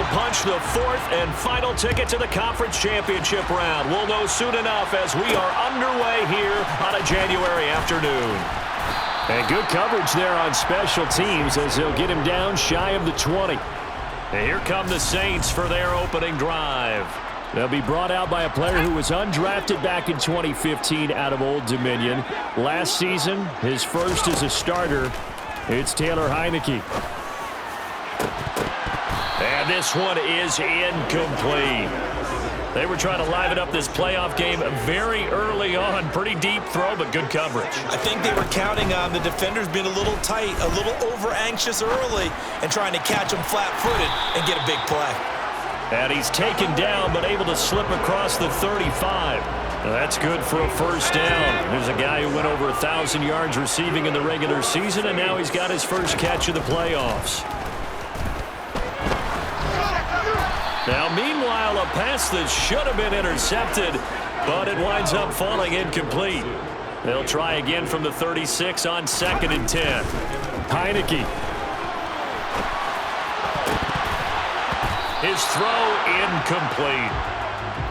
will punch the fourth and final ticket to the conference championship round. We'll know soon enough as we are underway here on a January afternoon. And good coverage there on special teams as they'll get him down shy of the 20. And here come the Saints for their opening drive. They'll be brought out by a player who was undrafted back in 2015 out of Old Dominion. Last season, his first as a starter. It's Taylor Heineke. And this one is incomplete. They were trying to liven up this playoff game very early on. Pretty deep throw, but good coverage. I think they were counting on the defenders being a little tight, a little over-anxious early, and trying to catch them flat-footed and get a big play. And he's taken down, but able to slip across the 35. That's good for a first down. There's a guy who went over 1,000 yards receiving in the regular season, and now he's got his first catch of the playoffs. Now, meanwhile, a pass that should have been intercepted, but it winds up falling incomplete. They'll try again from the 36 on 2nd and 10. Heineke. His throw incomplete.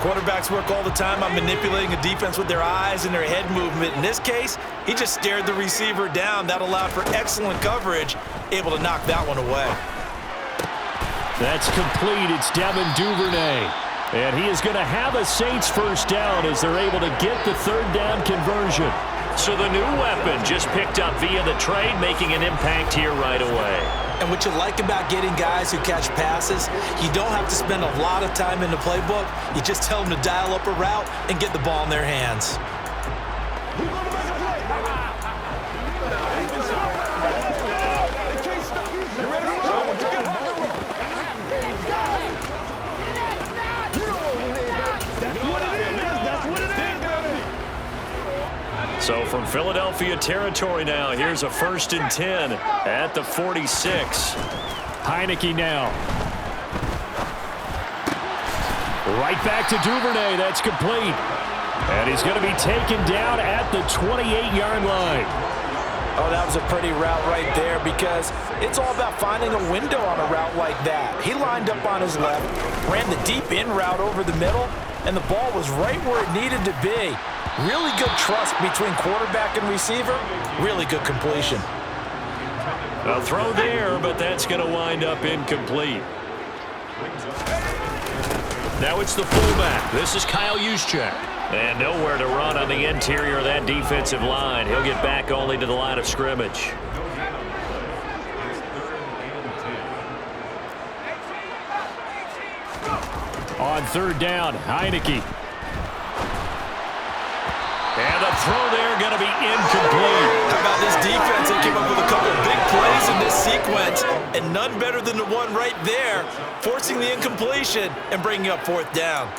Quarterbacks work all the time on manipulating a defense with their eyes and their head movement. In this case, he just stared the receiver down. That allowed for excellent coverage, able to knock that one away. That's complete. It's Devin Duvernay. And he is going to have a Saints first down as they're able to get the third down conversion. So the new weapon just picked up via the trade, making an impact here right away. And what you like about getting guys who catch passes, you don't have to spend a lot of time in the playbook. You just tell them to dial up a route and get the ball in their hands. So from Philadelphia territory now, here's a 1st and 10 at the 46. Heineke now. Right back to Duvernay. That's complete. And he's going to be taken down at the 28-yard line. Oh, that was a pretty route right there because it's all about finding a window on a route like that. He lined up on his left, ran the deep in route over the middle, and the ball was right where it needed to be. Really good trust between quarterback and receiver. Really good completion. A throw there, but that's going to wind up incomplete. Now it's the fullback. This is Kyle Juszczyk. And nowhere to run on the interior of that defensive line. He'll get back only to the line of scrimmage. On 3rd down, Heineke. And the throw there going to be incomplete. How about this defense? They came up with a couple of big plays in this sequence, and none better than the one right there, forcing the incompletion and bringing up 4th down.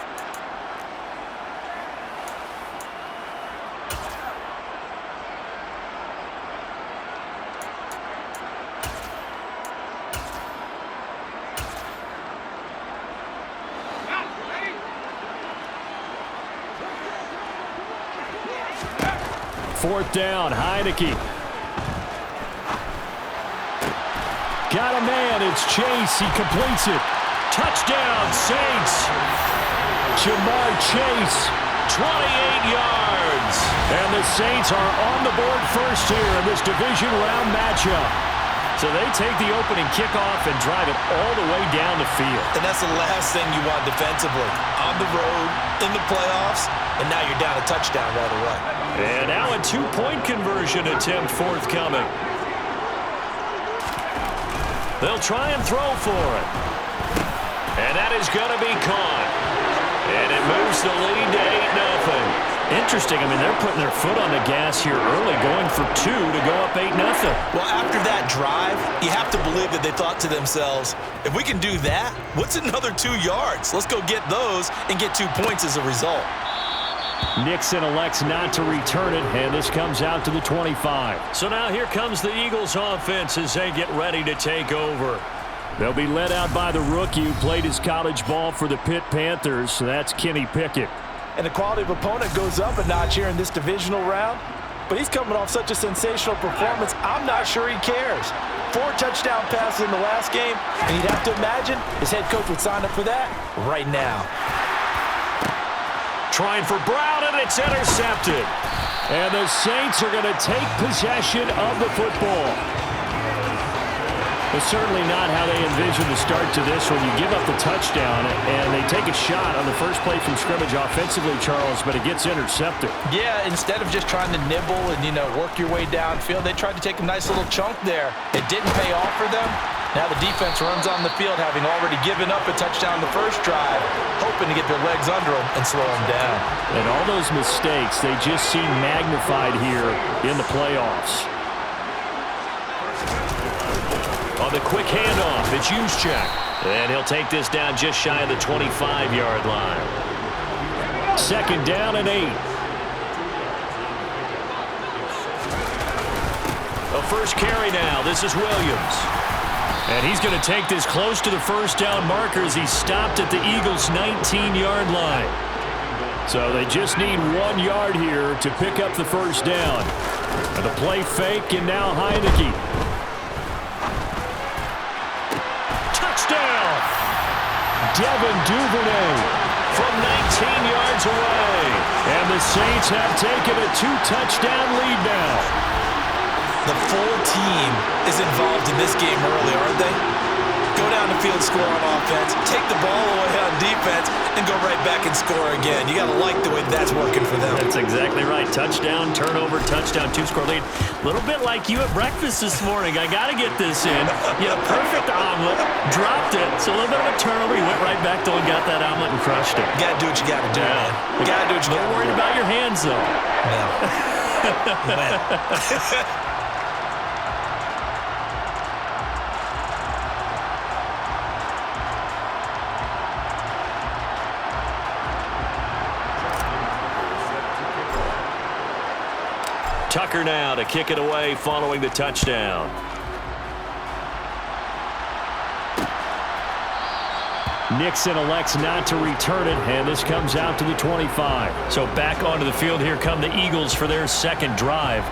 Fourth down, Heineke. Got a man, it's Chase, he completes it. Touchdown, Saints. Jamar Chase. 28 yards. And the Saints are on the board first here in this division round matchup. So they take the opening kickoff and drive it all the way down the field. And that's the last thing you want defensively. On the road, in the playoffs, and now you're down a touchdown right away. And now a 2-point conversion attempt forthcoming. They'll try and throw for it. And that is going to be caught. And it moves the lead to 8-0. Interesting. I mean, they're putting their foot on the gas here early, going for 2 to go up 8-0. Well, after that drive, you have to believe that they thought to themselves, if we can do that, what's another 2 yards? Let's go get those and get 2 points as a result. Nixon elects not to return it, and this comes out to the 25. So now here comes the Eagles offense as they get ready to take over. They'll be led out by the rookie who played his college ball for the Pitt Panthers, so that's Kenny Pickett. And the quality of opponent goes up a notch here in this divisional round. but he's coming off such a sensational performance, I'm not sure he cares. 4 touchdown passes in the last game, and you'd have to imagine his head coach would sign up for that right now. Trying for Brown, and it's intercepted. And the Saints are going to take possession of the football. It's certainly not how they envisioned the start to this when you give up the touchdown and they take a shot on the first play from scrimmage offensively, Charles, but it gets intercepted. Yeah, instead of just trying to nibble and, work your way downfield, they tried to take a nice little chunk there. It didn't pay off for them. Now the defense runs on the field, having already given up a touchdown the first drive, hoping to get their legs under them and slow them down. And all those mistakes, they just seem magnified here in the playoffs. On the quick handoff, it's Juszczyk. And he'll take this down just shy of the 25-yard line. 2nd down and 8. A first carry now. This is Williams. And he's going to take this close to the first down marker as he stopped at the Eagles' 19-yard line. So they just need 1 yard here to pick up the first down. And the play fake, and now Heineke. Touchdown! Devin Duvernay From 19 yards away. And the Saints have taken a 2-touchdown lead now. The full team is involved in this game early, aren't they? Go down the field, score on offense, take the ball away on defense, and go right back and score again. You got to like the way that's working for them. That's exactly right. Touchdown, turnover, touchdown, 2-score lead. A little bit like you at breakfast this morning. I got to get this in. Perfect omelet, dropped it. So a little bit of a turnover. You went right back though and got that omelet and crushed it. Got to do what you got to do, man. Got to do what you got to do. Don't worry about your hands, though. Yeah. Tucker now to kick it away following the touchdown. Nixon elects not to return it, and this comes out to the 25. So back onto the field here come the Eagles for their second drive.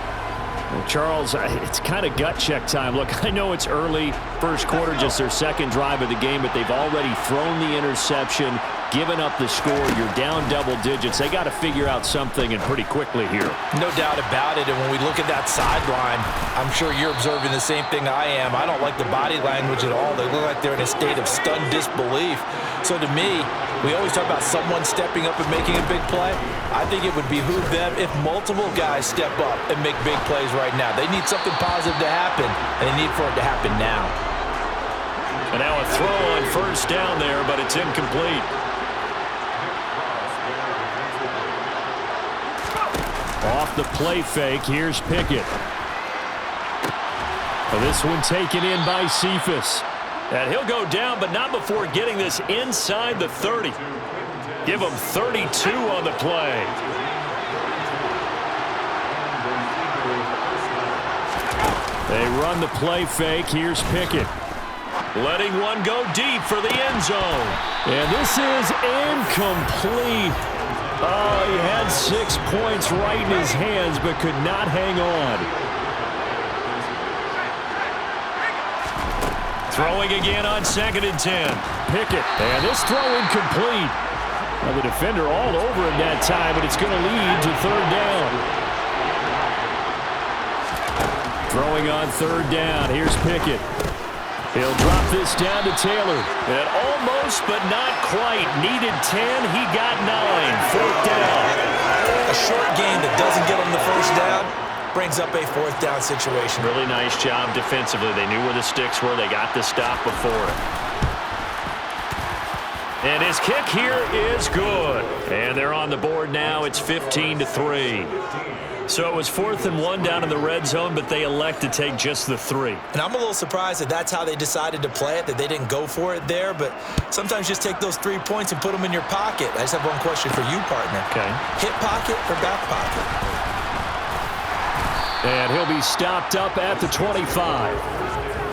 Well, Charles, it's kind of gut check time. Look, I know it's early, first quarter, just their second drive of the game, but they've already thrown the interception, given up the score. You're down double digits. They got to figure out something, and pretty quickly here. No doubt about it, and when we look at that sideline, I'm sure you're observing the same thing I am. I don't like the body language at all. They look like they're in a state of stunned disbelief. So to me, we always talk about someone stepping up and making a big play. I think it would behoove them if multiple guys step up and make big plays right now. They need something positive to happen, and they need for it to happen now. And now a throw on first down there, but it's incomplete. Off the play fake, here's Pickett. Well, this one taken in by Cephas. And he'll go down, but not before getting this inside the 30. Give him 32 on the play. They run the play fake. Here's Pickett. Letting one go deep for the end zone. And this is incomplete. Oh, he had 6 points right in his hands, but could not hang on. Throwing again on 2nd and 10. Pickett, and this throw incomplete. Now the defender all over him that time, but it's going to lead to 3rd down. Throwing on 3rd down. Here's Pickett. He'll drop this down to Taylor. And almost, but not quite. Needed 10. He got 9. 4th down. A short gain that doesn't get him the first down brings up a 4th down situation. Really nice job defensively. They knew where the sticks were. They got the stop before it. And his kick here is good. And they're on the board now. It's 15-3. So it was 4th and 1 down in the red zone, but they elect to take just the 3. And I'm a little surprised that that's how they decided to play it, that they didn't go for it there. But sometimes just take those 3 points and put them in your pocket. I just have one question for you, partner. Okay. Hip pocket or back pocket? And he'll be stopped up at the 25.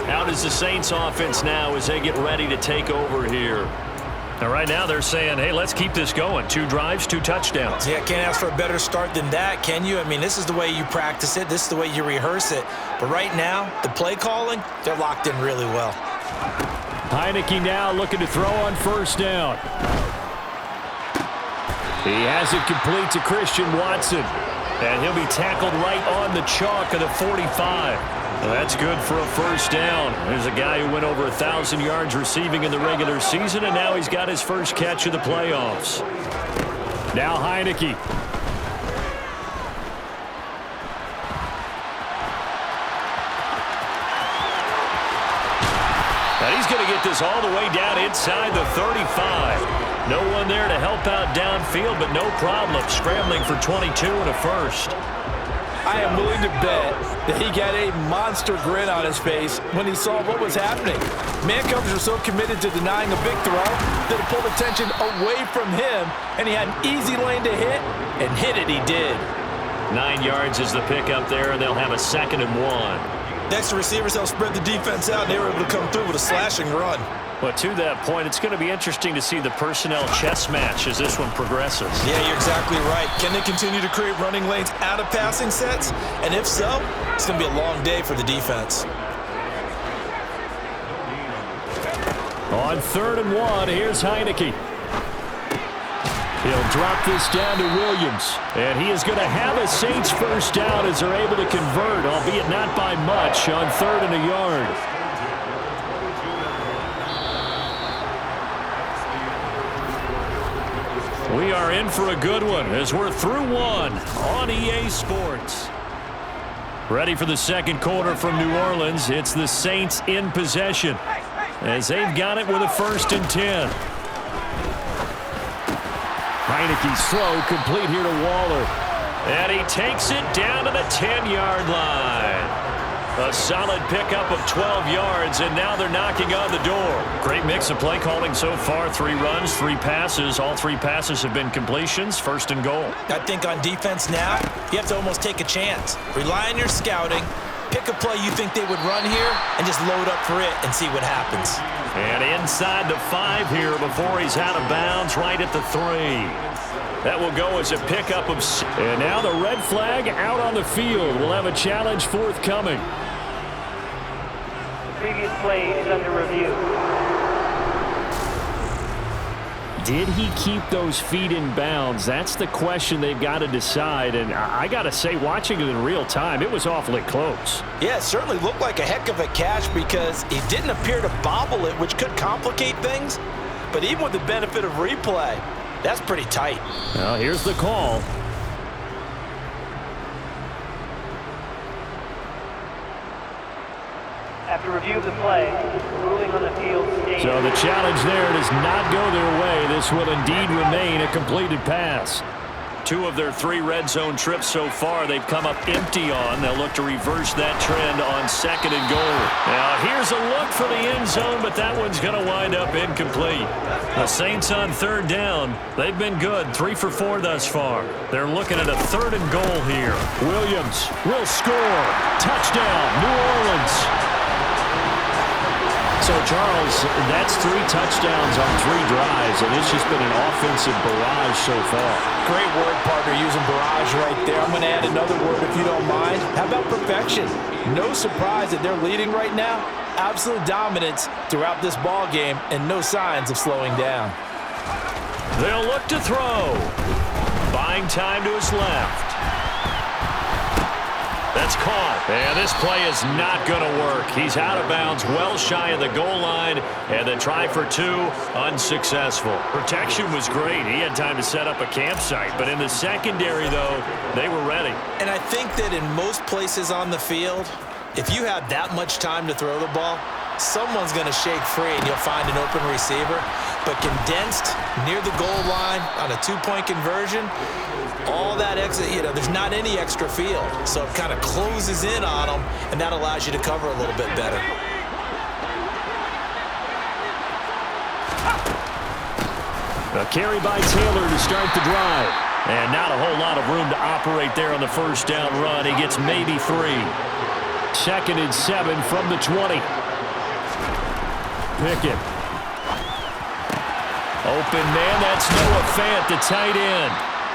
Out is the Saints offense now as they get ready to take over here. And right now they're saying, hey, let's keep this going. 2 drives, 2 touchdowns. Yeah, can't ask for a better start than that, can you? I mean, this is the way you practice it. This is the way you rehearse it. But right now, the play calling, they're locked in really well. Heineke now looking to throw on first down. He has it complete to Christian Watson. And he'll be tackled right on the chalk of the 45. That's good for a first down. There's a guy who went over 1,000 yards receiving in the regular season, and now he's got his first catch of the playoffs. Now Heineke. And he's going to get this all the way down inside the 35. No one there to help out downfield, but no problem. Scrambling for 22 and a first. I am willing to bet that he got a monster grin on his face when he saw what was happening. Man coverage are so committed to denying a big throw that it pulled attention away from him, and he had an easy lane to hit, and hit it he did. 9 yards is the pickup there, and they'll have a 2nd and 1. Next, the receivers helped spread the defense out, and they were able to come through with a slashing run. But to that point, it's going to be interesting to see the personnel chess match as this one progresses. Yeah, you're exactly right. Can they continue to create running lanes out of passing sets? And if so, it's going to be a long day for the defense. On 3rd and 1, here's Heineke. He'll drop this down to Williams. And he is going to have a Saints first down as they're able to convert, albeit not by much, on 3rd and a yard. We are in for a good one as we're through one on EA Sports. Ready for the second quarter from New Orleans. It's the Saints in possession as they've got it with a 1st and 10. Heineke's throw complete here to Waller. And he takes it down to the 10-yard line. A solid pickup of 12 yards, and now they're knocking on the door. Great mix of play calling so far. 3 runs, 3 passes. All 3 passes have been completions. 1st and goal. I think on defense now, you have to almost take a chance. Rely on your scouting. Pick a play you think they would run here, and just load up for it and see what happens. And inside the 5 here before he's out of bounds, right at the 3. That will go as a pickup of... And now the red flag out on the field. We'll have a challenge forthcoming. Previous play is under review. Did he keep those feet in bounds? That's the question they've got to decide. And I got to say, watching it in real time, it was awfully close. Yeah, it certainly looked like a heck of a catch because he didn't appear to bobble it, which could complicate things. But even with the benefit of replay, that's pretty tight. Well, here's the call. After review of the play, ruling on the field stands. So the challenge there does not go their way. This will indeed remain a completed pass. 2 of their 3 red zone trips so far they've come up empty on. They'll look to reverse that trend on 2nd and goal. Now here's a look for the end zone, but that one's going to wind up incomplete. The Saints on 3rd down. They've been good, 3 for 4 thus far. They're looking at a 3rd and goal here. Williams will score. Touchdown, New Orleans. So, Charles, that's 3 touchdowns on 3 drives, and it's just been an offensive barrage so far. Great word, partner, using barrage right there. I'm going to add another word if you don't mind. How about perfection? No surprise that they're leading right now. Absolute dominance throughout this ball game and no signs of slowing down. They'll look to throw. Buying time to his left. That's caught. And this play is not going to work. He's out of bounds, well shy of the goal line, and the try for 2, unsuccessful. Protection was great. He had time to set up a campsite, but in the secondary, though, they were ready. And I think that in most places on the field, if you have that much time to throw the ball, someone's going to shake free and you'll find an open receiver. But condensed near the goal line on a 2-point conversion, all that exit, there's not any extra field. So it kind of closes in on them, and that allows you to cover a little bit better. A carry by Taylor to start the drive. And not a whole lot of room to operate there on the first down run. He gets maybe 3. 2nd and 7 from the 20. Pickett. Open man, that's Noah Fant, the tight end.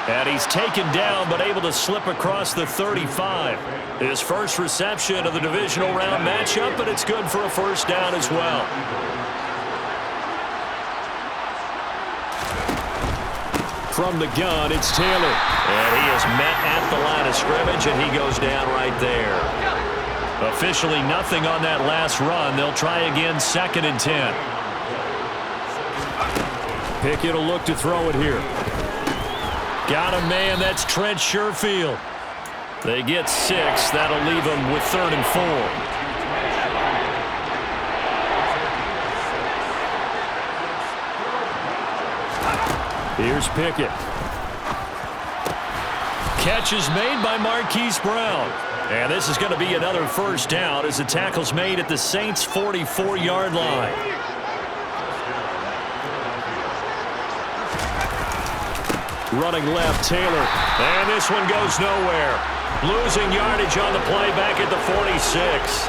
And he's taken down but able to slip across the 35. His first reception of the divisional round matchup, but it's good for a first down as well. From the gun, it's Taylor. And he is met at the line of scrimmage, and he goes down right there. Officially nothing on that last run. They'll try again, 2nd and 10. Pickett will look to throw it here. Got a man, that's Trent Sherfield. They get 6. That'll leave them with 3rd and 4. Here's Pickett. Catch is made by Marquise Brown. And this is going to be another first down as the tackle's made at the Saints' 44-yard line. Running left, Taylor. And this one goes nowhere. Losing yardage on the play back at the 46.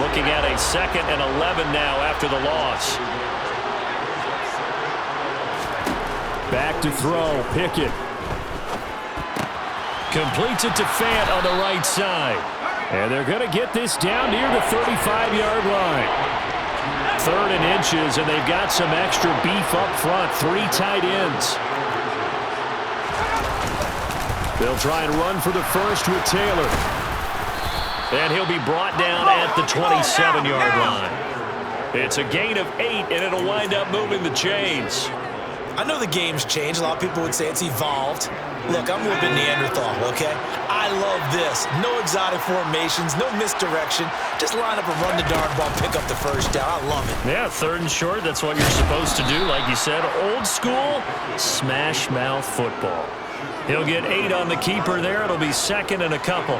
Looking at a 2nd and 11 now after the loss. Back to throw, Pickett. Completes it to Fant on the right side. And they're going to get this down near the 35-yard line. 3rd and inches, and they've got some extra beef up front. 3 tight ends. They'll try and run for the first with Taylor. And he'll be brought down at the 27-yard line. It's a gain of 8, and it'll wind up moving the chains. I know the game's changed. A lot of people would say it's evolved. Look, I'm a little bit Neanderthal, okay? I love this. No exotic formations, no misdirection. Just line up and run the darn ball, pick up the first down. I love it. Yeah, 3rd and short, that's what you're supposed to do. Like you said, old school, smash mouth football. He'll get 8 on the keeper there. It'll be 2nd and a couple.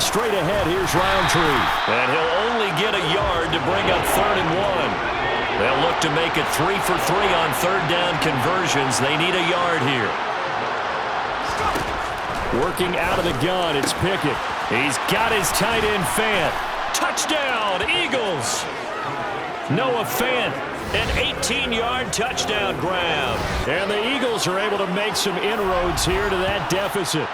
Straight ahead, here's Roundtree. And he'll only get a yard to bring up 3rd and 1. They'll look to make it 3 for 3 on 3rd down conversions. They need a yard here. Working out of the gun, it's Pickett. He's got his tight end Fant. Touchdown, Eagles! Noah Fant, an 18-yard touchdown grab. And the Eagles are able to make some inroads here to that deficit.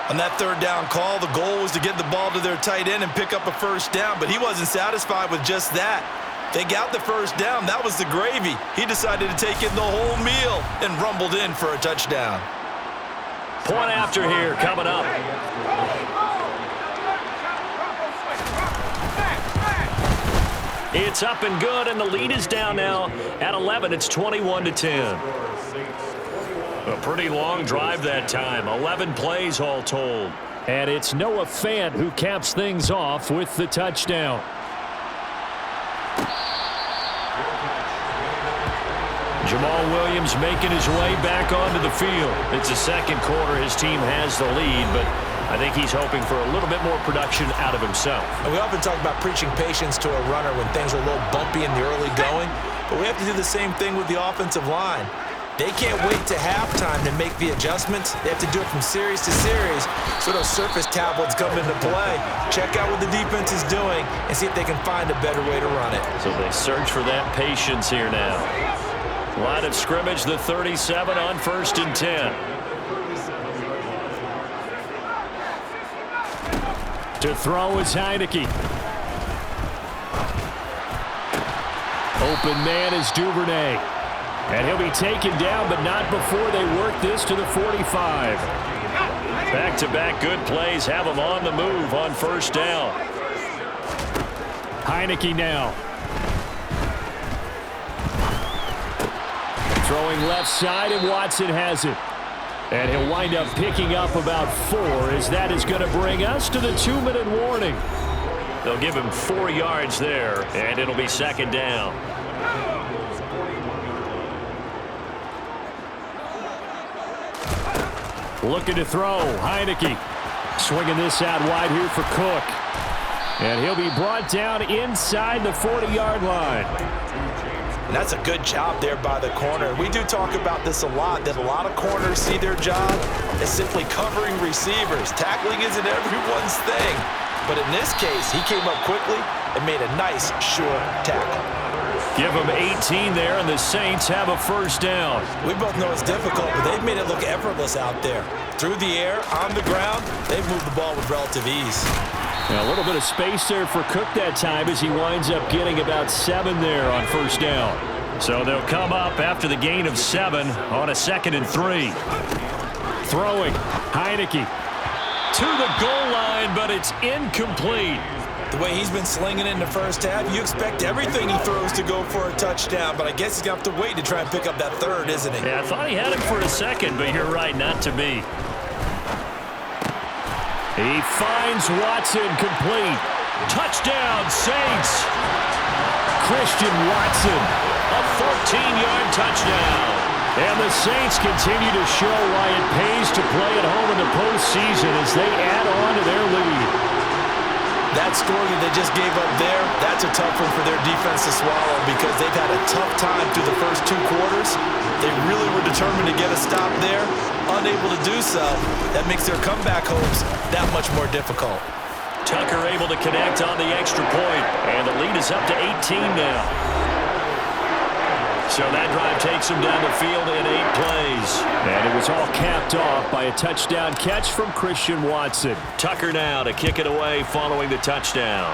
On that 3rd down call, the goal was to get the ball to their tight end and pick up a first down, but he wasn't satisfied with just that. They got the first down. That was the gravy. He decided to take in the whole meal and rumbled in for a touchdown. Point after here coming up. It's up and good, and the lead is down now at 11. It's 21-10. A pretty long drive that time. 11 plays all told. And it's Noah Fant who caps things off with the touchdown. Jamal Williams making his way back onto the field. It's the 2nd quarter. His team has the lead, but I think he's hoping for a little bit more production out of himself. And we often talk about preaching patience to a runner when things are a little bumpy in the early going, but we have to do the same thing with the offensive line. They can't wait to halftime to make the adjustments. They have to do it from series to series so those surface tablets come into play. Check out what the defense is doing and see if they can find a better way to run it. So they search for that patience here now. Line of scrimmage, the 37 on 1st and 10. To throw is Heineke. Open man is Duvernay. And he'll be taken down, but not before they work this to the 45. Back-to-back good plays have him on the move on 1st down. Heineke now. Throwing left side, and Watson has it. And he'll wind up picking up about 4, as that is going to bring us to the 2-minute warning. They'll give him 4 yards there, and it'll be 2nd down. Looking to throw, Heineke. Swinging this out wide here for Cook. And he'll be brought down inside the 40-yard line. And that's a good job there by the corner. We do talk about this a lot, that a lot of corners see their job as simply covering receivers. Tackling isn't everyone's thing. But in this case, he came up quickly and made a nice, sure tackle. Give them 18 there, and the Saints have a first down. We both know it's difficult, but they've made it look effortless out there. Through the air, on the ground, they've moved the ball with relative ease. Now, a little bit of space there for Cook that time as he winds up getting about 7 there on first down. So they'll come up after the gain of 7 on a 2nd and 3. Throwing, Heineke. To the goal line, but it's incomplete. The way he's been slinging it in the first half, you expect everything he throws to go for a touchdown, but I guess he's going to have to wait to try and pick up that third, isn't he? Yeah, I thought he had him for a second, but you're right, not to be. He finds Watson complete. Touchdown, Saints. Christian Watson. A 14-yard touchdown. And the Saints continue to show why it pays to play at home in the postseason as they add on to their lead. That score that they just gave up there, that's a tough one for their defense to swallow because they've had a tough time through the first 2 quarters. They really were determined to get a stop there, unable to do so. That makes their comeback hopes that much more difficult. Tucker able to connect on the extra point, and the lead is up to 18 now. So that drive takes him down the field in 8 plays. And it was all capped off by a touchdown catch from Christian Watson. Tucker now to kick it away following the touchdown.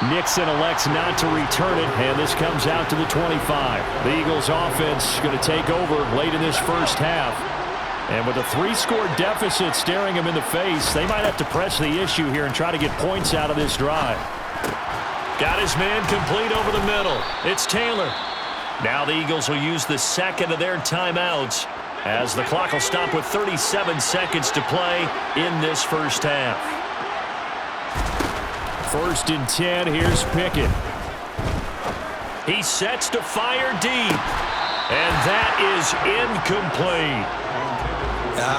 Nixon elects not to return it, and this comes out to the 25. The Eagles offense going to take over late in this first half. And with a 3-score deficit staring them in the face, they might have to press the issue here and try to get points out of this drive. Got his man complete over the middle. It's Taylor. Now the Eagles will use the second of their timeouts as the clock will stop with 37 seconds to play in this first half. 1st and 10. Here's Pickett. He sets to fire deep. And that is incomplete.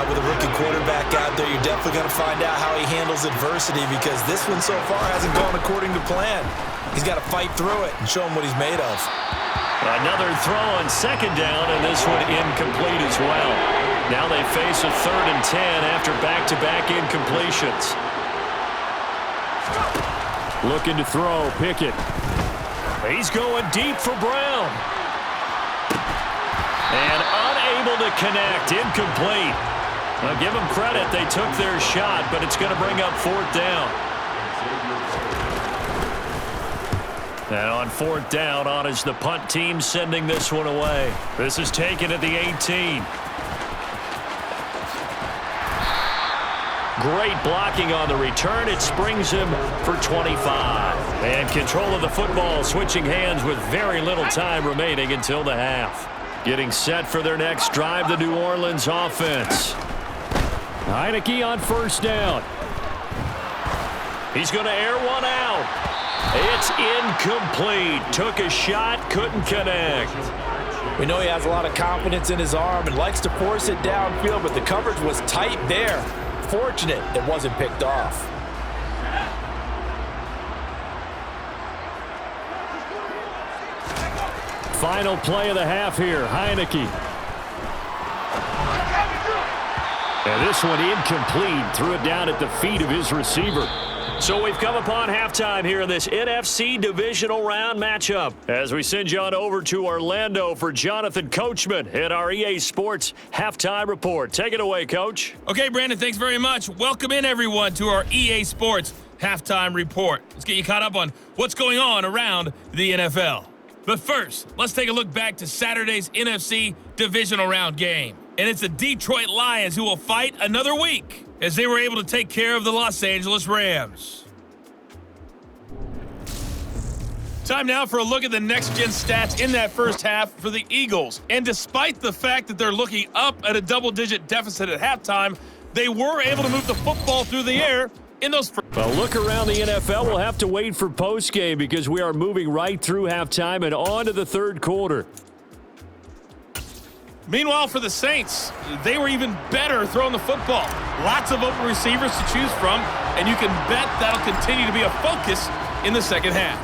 With a rookie quarterback out there, you're definitely going to find out how he handles adversity because this one so far hasn't gone according to plan. He's got to fight through it and show him what he's made of. Another throw on 2nd down, and this one incomplete as well. Now they face a 3rd and 10 after back-to-back incompletions. Looking to throw, Pickett. He's going deep for Brown. And unable to connect, incomplete. I'll give them credit, they took their shot, but it's going to bring up 4th down. And on 4th down, on is the punt team sending this one away. This is taken at the 18. Great blocking on the return. It springs him for 25. And control of the football, switching hands with very little time remaining until the half. Getting set for their next drive, the New Orleans offense. Heineke on 1st down. He's going to air one out. It's incomplete. Took a shot, couldn't connect. We know he has a lot of confidence in his arm and likes to force it downfield, but the coverage was tight there. Fortunate it wasn't picked off. Final play of the half here, Heineke. And this one incomplete. Threw it down at the feet of his receiver. So we've come upon halftime here in this NFC divisional round matchup as we send you on over to Orlando for Jonathan Coachman in our EA Sports Halftime Report. Take it away, Coach. Okay, Brandon, thanks very much. Welcome in, everyone, to our EA Sports Halftime Report. Let's get you caught up on what's going on around the NFL. But first, let's take a look back to Saturday's NFC divisional round game. And it's the Detroit Lions who will fight another week as they were able to take care of the Los Angeles Rams. Time now for a look at the next-gen stats in that first half for the Eagles. And despite the fact that they're looking up at a double-digit deficit at halftime, they were able to move the football through the air in those first. Well, look around the NFL. We'll have to wait for postgame because we are moving right through halftime and on to the 3rd quarter. Meanwhile, for the Saints, they were even better throwing the football. Lots of open receivers to choose from, and you can bet that'll continue to be a focus in the second half.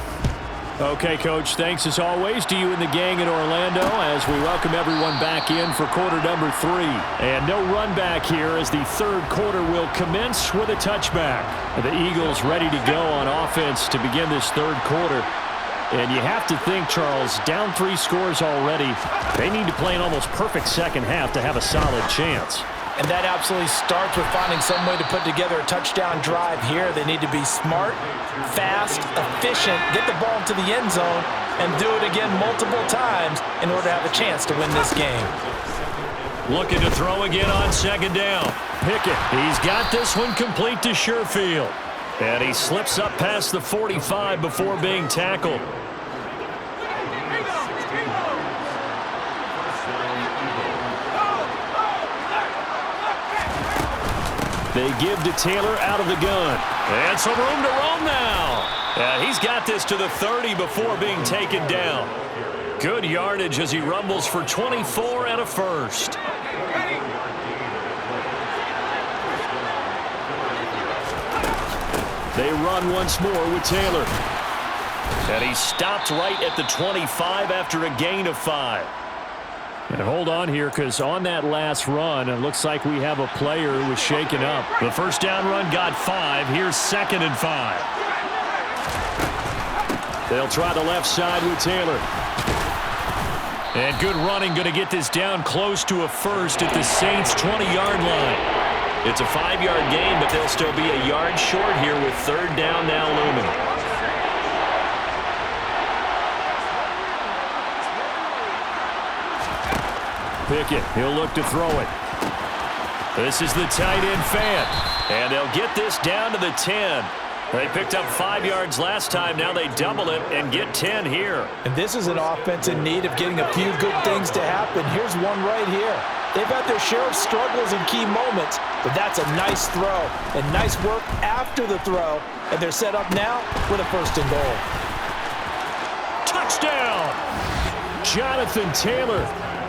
Okay, Coach, thanks as always to you and the gang in Orlando as we welcome everyone back in for quarter number 3. And no run back here as the third quarter will commence with a touchback. The Eagles ready to go on offense to begin this third quarter. And you have to think, Charles, down 3 scores already. They need to play an almost perfect second half to have a solid chance. And that absolutely starts with finding some way to put together a touchdown drive here. They need to be smart, fast, efficient, get the ball into the end zone, and do it again multiple times in order to have a chance to win this game. Looking to throw again on second down. Pickett, he's got this one complete to Sherfield. And he slips up past the 45 before being tackled. They give to Taylor out of the gun. And some room to roam now. And he's got this to the 30 before being taken down. Good yardage as he rumbles for 24 and a first. They run once more with Taylor. And he stopped right at the 25 after a gain of 5. And hold on here, because on that last run, it looks like we have a player who was shaken up. The first down run got 5. Here's 2nd and 5. They'll try the left side with Taylor. And good running, going to get this down close to a first at the Saints' 20-yard line. It's a 5-yard gain, but they'll still be a yard short here with third down now looming. Pickett, he'll look to throw it. This is the tight end fan. And they'll get this down to the 10. They picked up 5 yards last time. Now they double it and get 10 here. And this is an offense in need of getting a few good things to happen. Here's one right here. They've had their share of struggles in key moments, but that's a nice throw and nice work after the throw. And they're set up now with a first and goal. Touchdown! Jonathan Taylor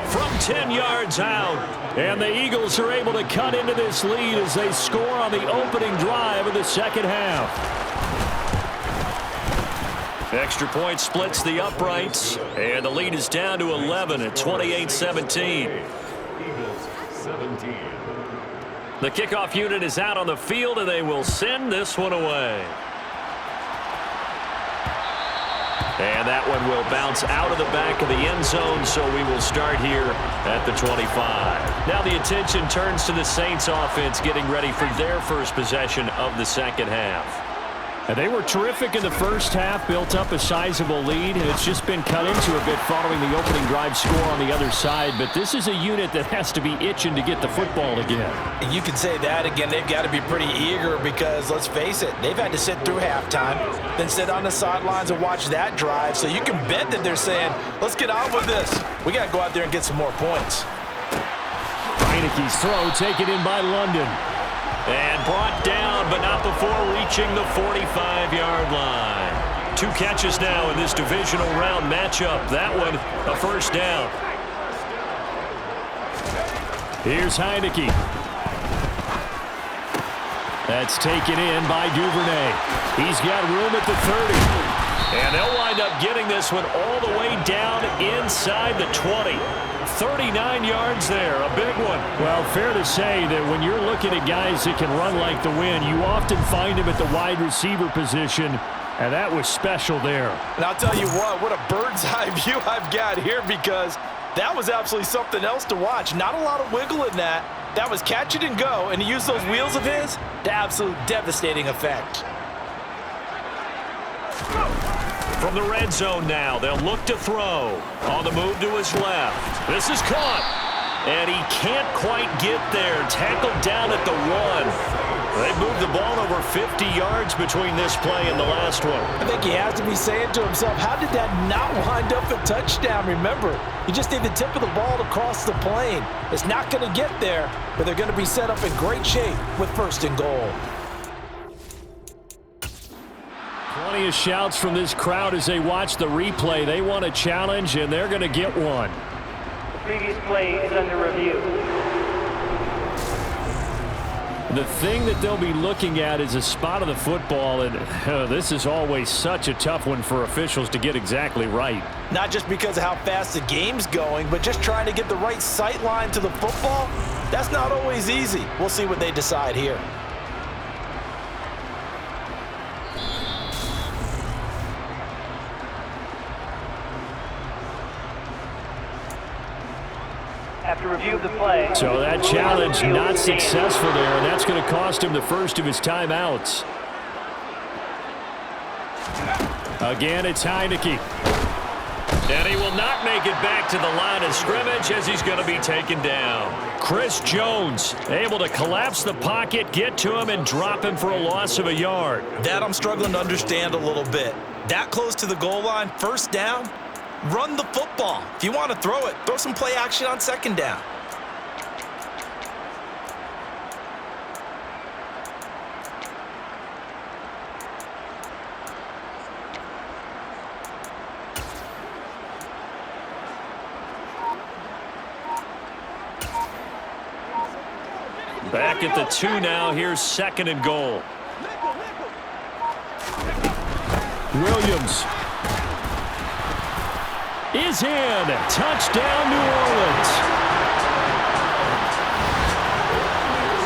from 10 yards out. And the Eagles are able to cut into this lead as they score on the opening drive of the second half. Extra point splits the uprights, and the lead is down to 11 at 28-17. The kickoff unit is out on the field, and they will send this one away. And that one will bounce out of the back of the end zone, so we will start here at the 25. Now the attention turns to the Saints offense getting ready for their first possession of the second half. And they were terrific in the first half, built up a sizable lead, and it's just been cut into a bit following the opening drive score on the other side. But this is a unit that has to be itching to get the football again. And you can say that again. They've got to be pretty eager because, let's face it, they've had to sit through halftime, then sit on the sidelines and watch that drive. So you can bet that they're saying, let's get on with this. We got to go out there and get some more points. Heineke's throw taken in by London. And brought down, but not before reaching the 45-yard line. 2 catches now in this divisional round matchup. That one, a first down. Here's Heineke. That's taken in by Duvernay. He's got room at the 30. And they'll wind up getting this one all the way down inside the 20. 39 yards there, a big one. Well, fair to say that when you're looking at guys that can run like the wind, you often find them at the wide receiver position, and that was special there. And I'll tell you what a bird's eye view I've got here because that was absolutely something else to watch. Not a lot of wiggle in that. That was catch it and go, and he used those wheels of his to absolute devastating effect. From the red zone now, they'll look to throw. On the move to his left. This is caught. And he can't quite get there. Tackled down at the 1. They moved the ball over 50 yards between this play and the last one. I think he has to be saying to himself, how did that not wind up a touchdown? Remember, you just need the tip of the ball to cross the plane. It's not going to get there, but they're going to be set up in great shape with first and goal. Plenty of shouts from this crowd as they watch the replay. They want a challenge, and they're going to get one. The previous play is under review. The thing that they'll be looking at is a spot of the football, and this is always such a tough one for officials to get exactly right. Not just because of how fast the game's going, but just trying to get the right sight line to the football. That's not always easy. We'll see what they decide here. After review of the play. So that challenge not successful there, and that's going to cost him the first of his timeouts. Again, it's Heineke. And he will not make it back to the line of scrimmage as he's going to be taken down. Chris Jones able to collapse the pocket, get to him, and drop him for a loss of a yard. That I'm struggling to understand a little bit. That close to the goal line, first down, run the football. If you want to throw it, throw some play action on second down. Back at the 2 now. Here's 2nd and goal. Williams is in. Touchdown, New Orleans.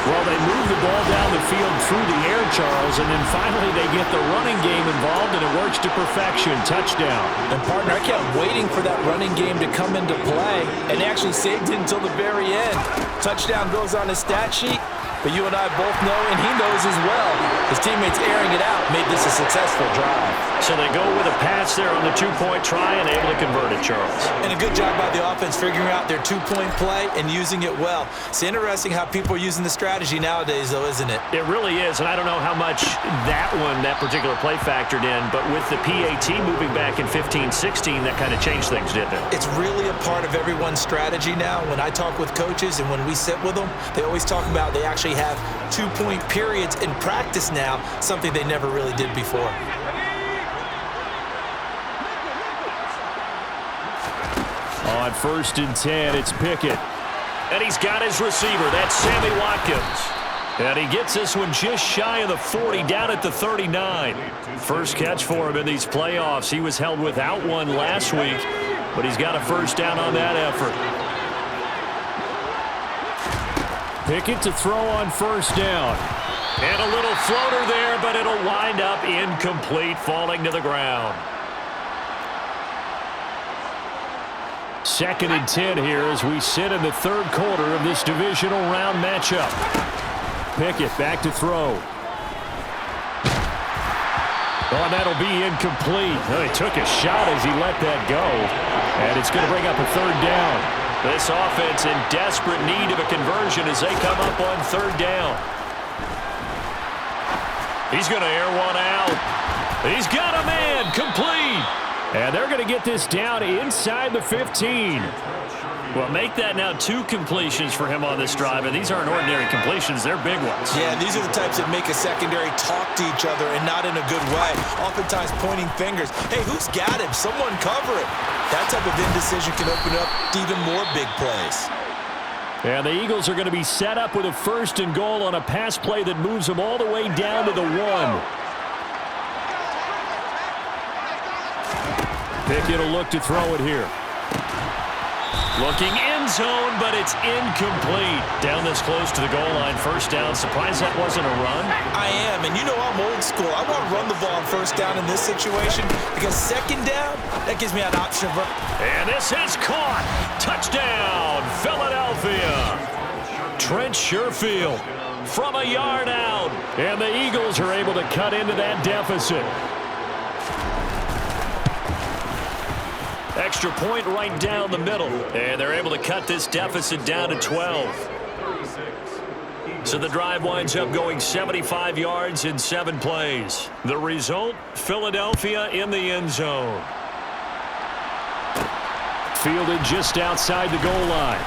Well, they move the ball down the field through the air, Charles, and then finally they get the running game involved, and it works to perfection. Touchdown. And, partner, I kept waiting for that running game to come into play, and they actually saved it until the very end. Touchdown goes on his stat sheet, but you and I both know, and he knows as well, his teammates airing it out made this a successful drive. So they go with a pass there on the 2-point try and able to convert it, Charles. And a good job by the offense figuring out their 2-point play and using it well. It's interesting how people are using the strategy nowadays, though, isn't it? It really is, and I don't know how much that particular play factored in, but with the PAT moving back in 15-16, that kind of changed things, didn't it? It's really a part of everyone's strategy now. When I talk with coaches and when we sit with them, they always talk about they actually have 2-point periods in practice now, something they never really did before. On 1st and 10, it's Pickett. And he's got his receiver. That's Sammy Watkins. And he gets this one just shy of the 40, down at the 39. First catch for him in these playoffs. He was held without one last week, but he's got a first down on that effort. Pickett to throw on 1st down. And a little floater there, but it'll wind up incomplete, falling to the ground. 2nd and 10 here as we sit in the 3rd quarter of this divisional round matchup. Pickett back to throw. Oh, that'll be incomplete. Oh, he took a shot as he let that go. And it's going to bring up a 3rd down. This offense in desperate need of a conversion as they come up on 3rd down. He's going to air one out. He's got a man, complete. And they're going to get this down inside the 15. Well, make that now 2 completions for him on this drive, and these aren't ordinary completions. They're big ones. Yeah, these are the types that make a secondary talk to each other and not in a good way. Oftentimes pointing fingers. Hey, who's got him? Someone cover him. That type of indecision can open up to even more big plays. And the Eagles are going to be set up with a 1st and goal on a pass play that moves them all the way down to the 1. Pickett will look to throw it here. Looking end zone, but it's incomplete. Down this close to the goal line, 1st down. Surprised that wasn't a run? I am, and you know I'm old school. I want to run the ball on 1st down in this situation because 2nd down, that gives me an option of run. And this is caught. Touchdown, Philadelphia. Trent Sherfield from a yard out. And the Eagles are able to cut into that deficit. Extra point right down the middle. And they're able to cut this deficit down to 12. So the drive winds up going 75 yards in 7 plays. The result, Philadelphia in the end zone. Fielded just outside the goal line.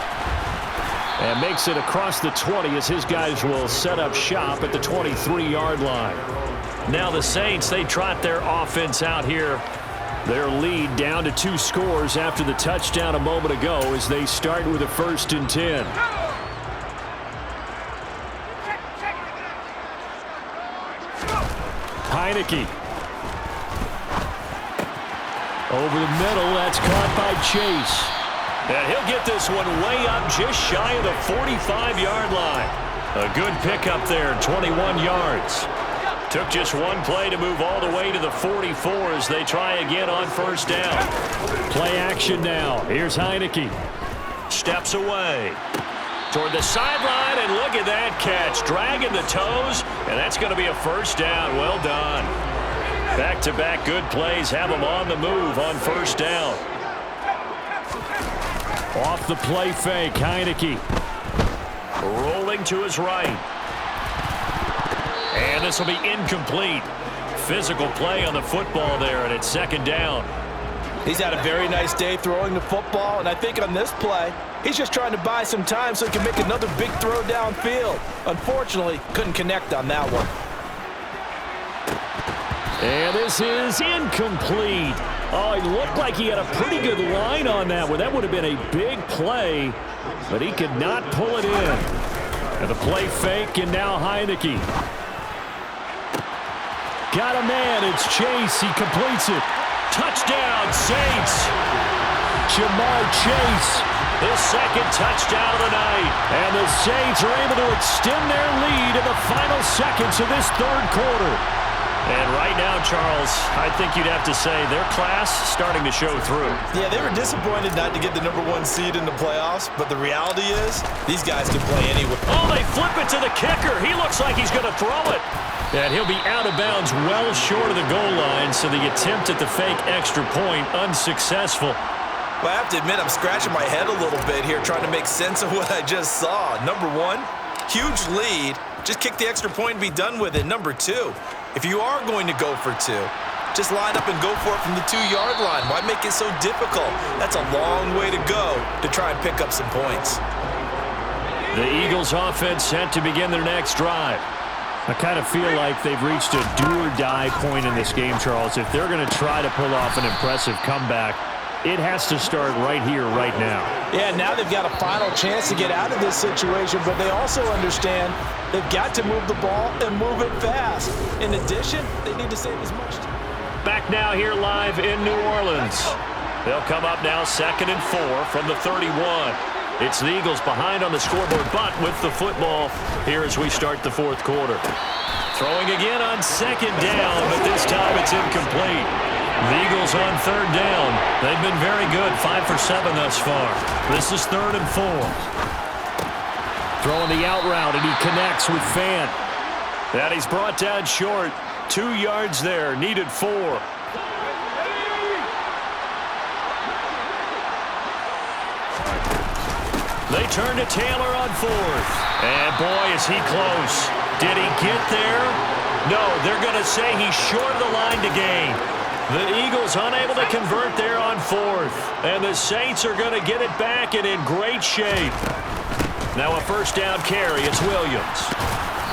And makes it across the 20 as his guys will set up shop at the 23-yard line. Now the Saints, they trot their offense out here. Their lead down to 2 scores after the touchdown a moment ago as they start with a 1st and 10. Heineke. Over the middle, that's caught by Chase. And he'll get this one way up just shy of the 45-yard line. A good pickup there, 21 yards. Took just one play to move all the way to the 44 as they try again on first down. Play action now. Here's Heineke. Steps away toward the sideline, and look at that catch. Dragging the toes, and that's going to be a first down. Well done. Back-to-back good plays have them on the move on first down. Off the play fake, Heineke. Rolling to his right. And this will be incomplete. Physical play on the football there, and it's second down. He's had a very nice day throwing the football, and I think on this play, he's just trying to buy some time so he can make another big throw downfield. Unfortunately, couldn't connect on that one. And this is incomplete. Oh, it looked like he had a pretty good line on that one. That would have been a big play, but he could not pull it in. And the play fake, and now Heineke. Got a man. It's Chase. He completes it. Touchdown, Saints. Jamar Chase. His second touchdown of the night. And the Saints are able to extend their lead in the final seconds of this third quarter. And right now, Charles, I think you'd have to say their class starting to show through. Yeah, they were disappointed not to get the #1 seed in the playoffs, but the reality is these guys can play anywhere. Oh, they flip it to the kicker. He looks like he's going to throw it. And he'll be out of bounds well short of the goal line, so the attempt at the fake extra point unsuccessful. Well, I have to admit, I'm scratching my head a little bit here trying to make sense of what I just saw. #1, huge lead. Just kick the extra point and be done with it. #2, if you are going to go for two, just line up and go for it from the 2-yard line. Why make it so difficult? That's a long way to go to try and pick up some points. The Eagles offense set to begin their next drive. I kind of feel like they've reached a do-or-die point in this game, Charles. If they're going to try to pull off an impressive comeback, it has to start right here, right now. Yeah, now they've got a final chance to get out of this situation, but they also understand they've got to move the ball and move it fast. In addition, they need to save as much time. Back now here live in New Orleans. They'll come up now 2nd and 4 from the 31. It's the Eagles behind on the scoreboard, but with the football here as we start the fourth quarter. Throwing again on 2nd down, but this time it's incomplete. The Eagles on 3rd down. They've been very good, 5 for 7 thus far. This is 3rd and 4. Throwing the out route, and he connects with Fan. That he's brought down short. 2 yards there, needed 4. They turn to Taylor on 4th. And boy, is he close. Did he get there? No, they're going to say he's short of the line to gain. The Eagles unable to convert there on 4th. And the Saints are going to get it back and in great shape. Now a first down carry. It's Williams.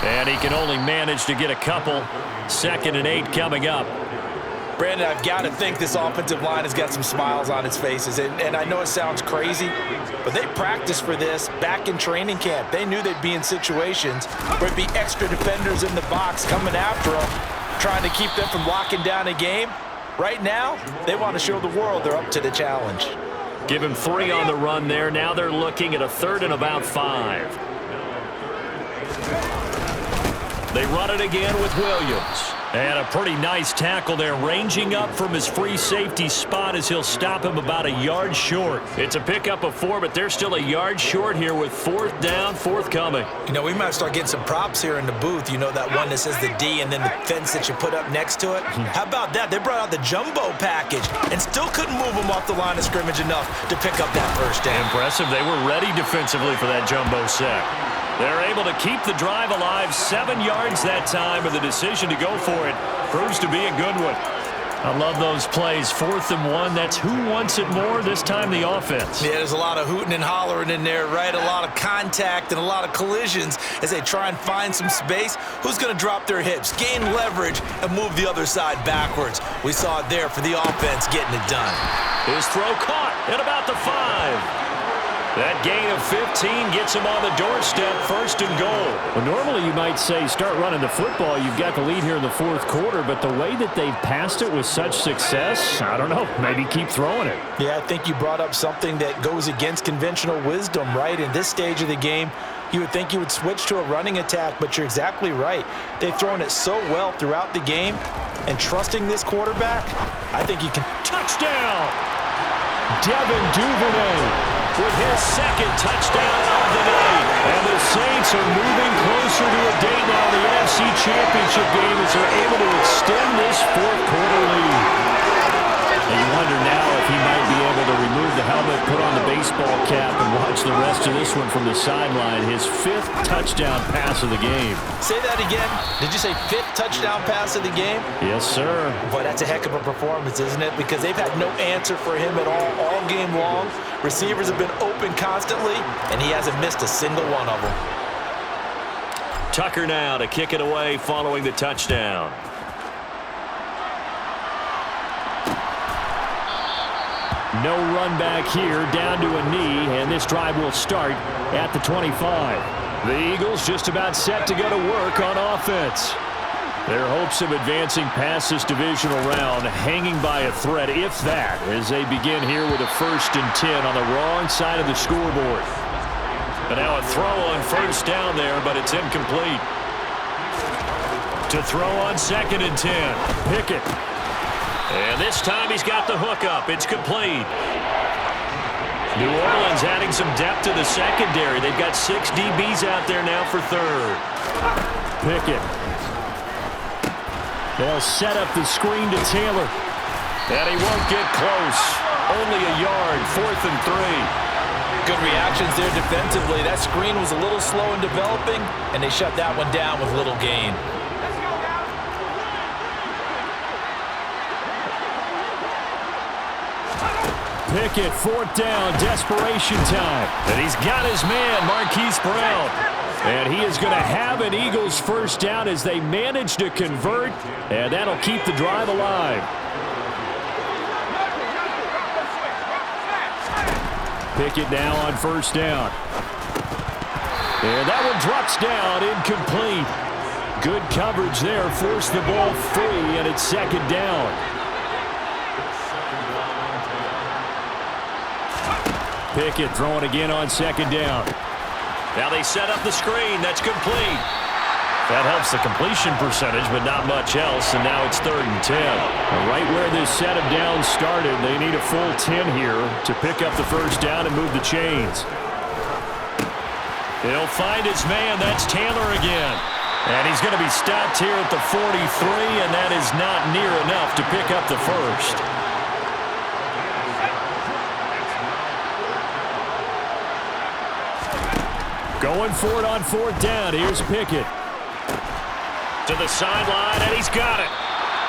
And he can only manage to get a couple. 2nd and 8 coming up. Brandon, I've got to think this offensive line has got some smiles on its faces. And I know it sounds crazy, but they practiced for this back in training camp. They knew they'd be in situations where it'd be extra defenders in the box coming after them, trying to keep them from locking down a game. Right now, they want to show the world they're up to the challenge. Give him 3 on the run there. Now they're looking at a 3rd and about 5. They run it again with Williams. And a pretty nice tackle there, ranging up from his free safety spot as he'll stop him about a yard short. It's a pickup of 4, but they're still a yard short here with 4th down, forthcoming. You know, we might start getting some props here in the booth. You know, that one that says the D and then the fence that you put up next to it? How about that? They brought out the jumbo package and still couldn't move them off the line of scrimmage enough to pick up that first down. Impressive. They were ready defensively for that jumbo sack. They're able to keep the drive alive, 7 yards that time, and the decision to go for it proves to be a good one. I love those plays. 4th and 1. That's who wants it more, this time the offense. Yeah, there's a lot of hooting and hollering in there, right? A lot of contact and a lot of collisions as they try and find some space. Who's going to drop their hips, gain leverage, and move the other side backwards? We saw it there for the offense getting it done. His throw caught at about the 5. That gain of 15 gets him on the doorstep, 1st and goal. Well, normally you might say start running the football. You've got the lead here in the 4th quarter, but the way that they've passed it with such success, I don't know, maybe keep throwing it. Yeah, I think you brought up something that goes against conventional wisdom, right? In this stage of the game, you would think you would switch to a running attack, but you're exactly right. They've thrown it so well throughout the game, and trusting this quarterback, I think you can. Touchdown! Devin Duvernay with his 2nd touchdown of the day. And the Saints are moving closer to a date now in the NFC Championship game as they're able to extend this 4th quarter lead. And you wonder now if he might be able to remove the helmet, put on the baseball cap, and watch the rest of this one from the sideline. His 5th touchdown pass of the game. Say that again. Did you say 5th touchdown pass of the game? Yes, sir. Boy, that's a heck of a performance, isn't it? Because they've had no answer for him at all game long. Receivers have been open constantly, and he hasn't missed a single one of them. Tucker now to kick it away following the touchdown. No run back here, down to a knee, and this drive will start at the 25. The Eagles just about set to go to work on offense. Their hopes of advancing past this divisional round hanging by a thread, if that, as they begin here with a 1st and 10 on the wrong side of the scoreboard. And now a throw on 1st down there, but it's incomplete. To throw on 2nd and 10. Pickett. And this time he's got the hook up. It's complete. New Orleans adding some depth to the secondary. They've got 6 DBs out there now for 3rd. Pickett. They'll set up the screen to Taylor. And he won't get close. Only a yard, 4th and 3. Good reactions there defensively. That screen was a little slow in developing, and they shut that one down with little gain. Pickett, 4th down, desperation time. And he's got his man, Marquise Brown. And he is going to have an Eagles 1st down as they manage to convert, and that'll keep the drive alive. Pickett now on 1st down. And that one drops down, incomplete. Good coverage there, forced the ball free, and it's 2nd down. Pickett throwing again on 2nd down. Now they set up the screen. That's complete. That helps the completion percentage, but not much else, and now it's 3rd and 10. Right where this set of downs started, they need a full 10 here to pick up the 1st down and move the chains. He'll find his man. That's Taylor again. And he's going to be stopped here at the 43, and that is not near enough to pick up the 1st. Going for it on 4th down. Here's Pickett. To the sideline, and he's got it.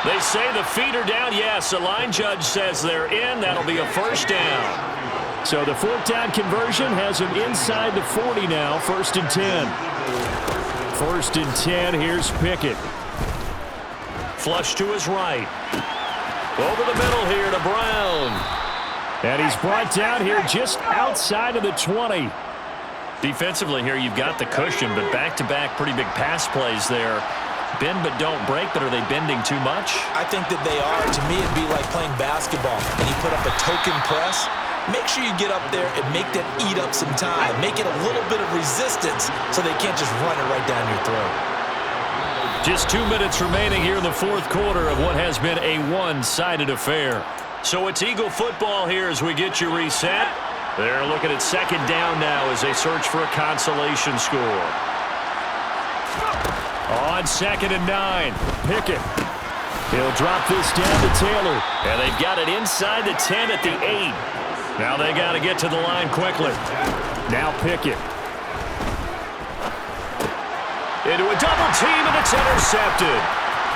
They say the feet are down. Yes, the line judge says they're in. That'll be a 1st down. So the 4th down conversion has him inside the 40 now. 1st and 10. 1st and 10. Here's Pickett. Flush to his right. Over the middle here to Brown. And he's brought down here just outside of the 20. Defensively here, you've got the cushion, but back-to-back pretty big pass plays there. Bend but don't break, but are they bending too much? I think that they are. To me, it'd be like playing basketball, and you put up a token press. Make sure you get up there and make them eat up some time. Make it a little bit of resistance so they can't just run it right down your throat. Just 2 minutes remaining here in the 4th quarter of what has been a one-sided affair. So it's Eagle football here as we get you reset. They're looking at 2nd down now as they search for a consolation score. On 2nd and 9, Pickett. He'll drop this down to Taylor. And they've got it inside the 10 at the 8. Now they got to get to the line quickly. Now Pickett. Into a double team, and it's intercepted.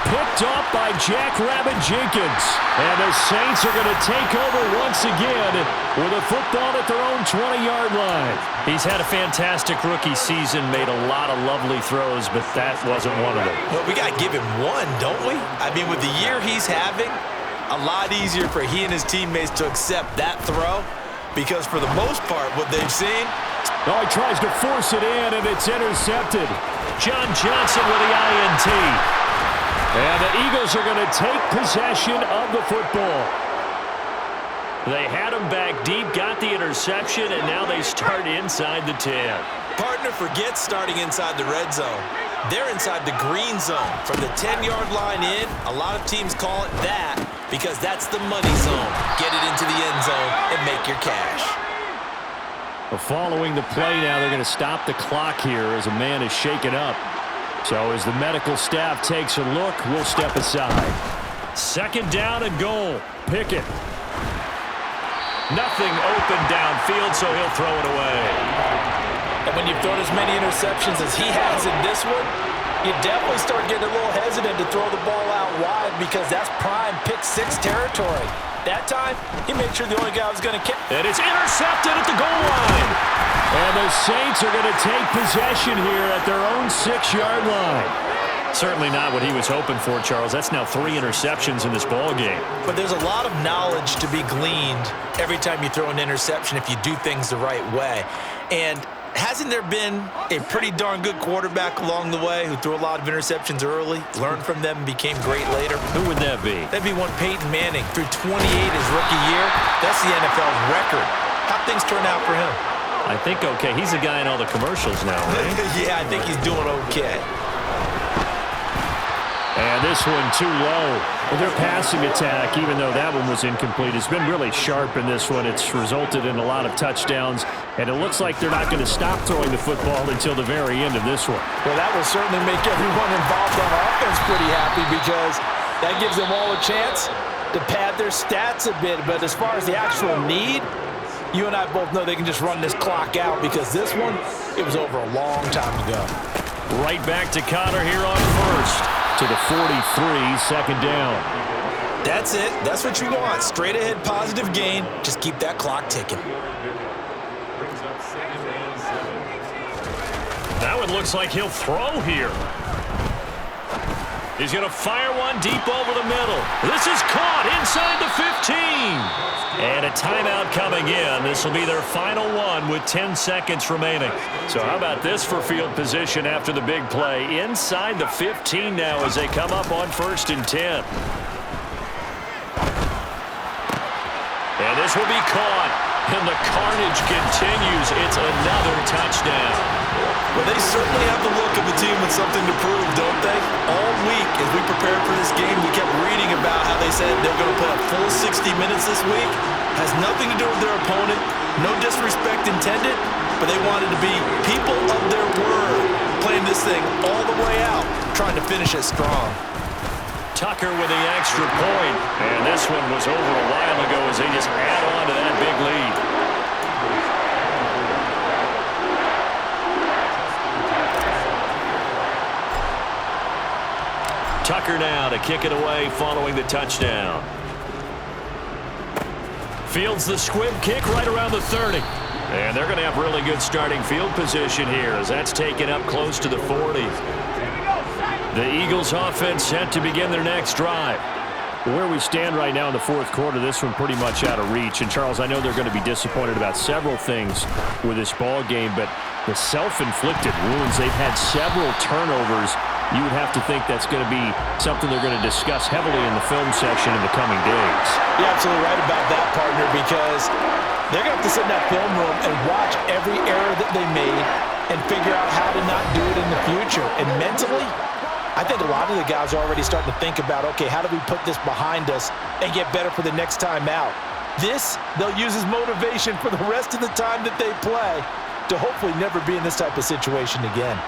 Picked off by Jackrabbit Jenkins. And the Saints are going to take over once again with a football at their own 20-yard line. He's had a fantastic rookie season, made a lot of lovely throws, but that wasn't one of them. Well, we got to give him one, don't we? I mean, with the year he's having, a lot easier for he and his teammates to accept that throw. because for the most part, what they've seen... Oh, he tries to force it in, and it's intercepted. John Johnson with the INT. And the Eagles are going to take possession of the football. They had him back deep, got the interception, and now they start inside the 10. Partner forgets starting inside the red zone. They're inside the green zone. From the 10-yard line in, a lot of teams call it that because that's the money zone. Get it into the end zone and make your cash. Well, following the play now, they're going to stop the clock here as a man is shaken up. So as the medical staff takes a look, we'll step aside. 2nd down and goal. Pickett. Nothing open downfield, so he'll throw it away. And when you've thrown as many interceptions as he has in this one, you definitely start getting a little hesitant to throw the ball out wide because that's prime pick 6 territory. That time, he made sure the only guy was going to kick. And it's intercepted at the goal line. And the Saints are going to take possession here at their own 6-yard line. Certainly not what he was hoping for, Charles. That's now 3 interceptions in this ball game. But there's a lot of knowledge to be gleaned every time you throw an interception if you do things the right way. And hasn't there been a pretty darn good quarterback along the way who threw a lot of interceptions early, learned from them, and became great later? Who would that be? That'd be one Peyton Manning. Threw 28 his rookie year. That's the NFL record. How'd things turn out for him? I think okay. He's a guy in all the commercials now, right? Yeah, I think he's doing okay. And this one too low. Well, their passing attack, even though that one was incomplete, has been really sharp in this one. It's resulted in a lot of touchdowns, and it looks like they're not going to stop throwing the football until the very end of this one. Well, that will certainly make everyone involved on offense pretty happy because that gives them all a chance to pad their stats a bit. But as far as the actual need, you and I both know they can just run this clock out because this one, it was over a long time ago. Right back to Connor here on first. To the 43, 2nd down. That's it. That's what you want. Straight ahead positive gain. Just keep that clock ticking. Now it looks like he'll throw here. He's going to fire one deep over the middle. This is caught inside the 15. And a timeout coming in. This will be their final one with 10 seconds remaining. So how about this for field position after the big play? Inside the 15 now as they come up on 1st and 10. And this will be caught. And the carnage continues. It's another touchdown. Well, they certainly have the look of a team with something to prove, don't they? All week, as we prepared for this game, we kept reading about how they said they're going to play a full 60 minutes this week. Has nothing to do with their opponent. No disrespect intended, but they wanted to be people of their word, playing this thing all the way out, trying to finish it strong. Tucker with the extra point. And this one was over a while ago as they just add on to that big lead. Tucker now to kick it away following the touchdown. Fields the squib kick right around the 30. And they're going to have really good starting field position here as that's taken up close to the 40. The Eagles offense set to begin their next drive. Where we stand right now in the 4th quarter, this one pretty much out of reach. And, Charles, I know they're going to be disappointed about several things with this ball game, but the self-inflicted wounds, they've had several turnovers. You would have to think that's going to be something they're going to discuss heavily in the film section in the coming days. You're absolutely right about that, partner, because they're going to have to sit in that film room and watch every error that they made and figure out how to not do it in the future. And mentally, I think a lot of the guys are already starting to think about, okay, how do we put this behind us and get better for the next time out? This, they'll use as motivation for the rest of the time that they play to hopefully never be in this type of situation again.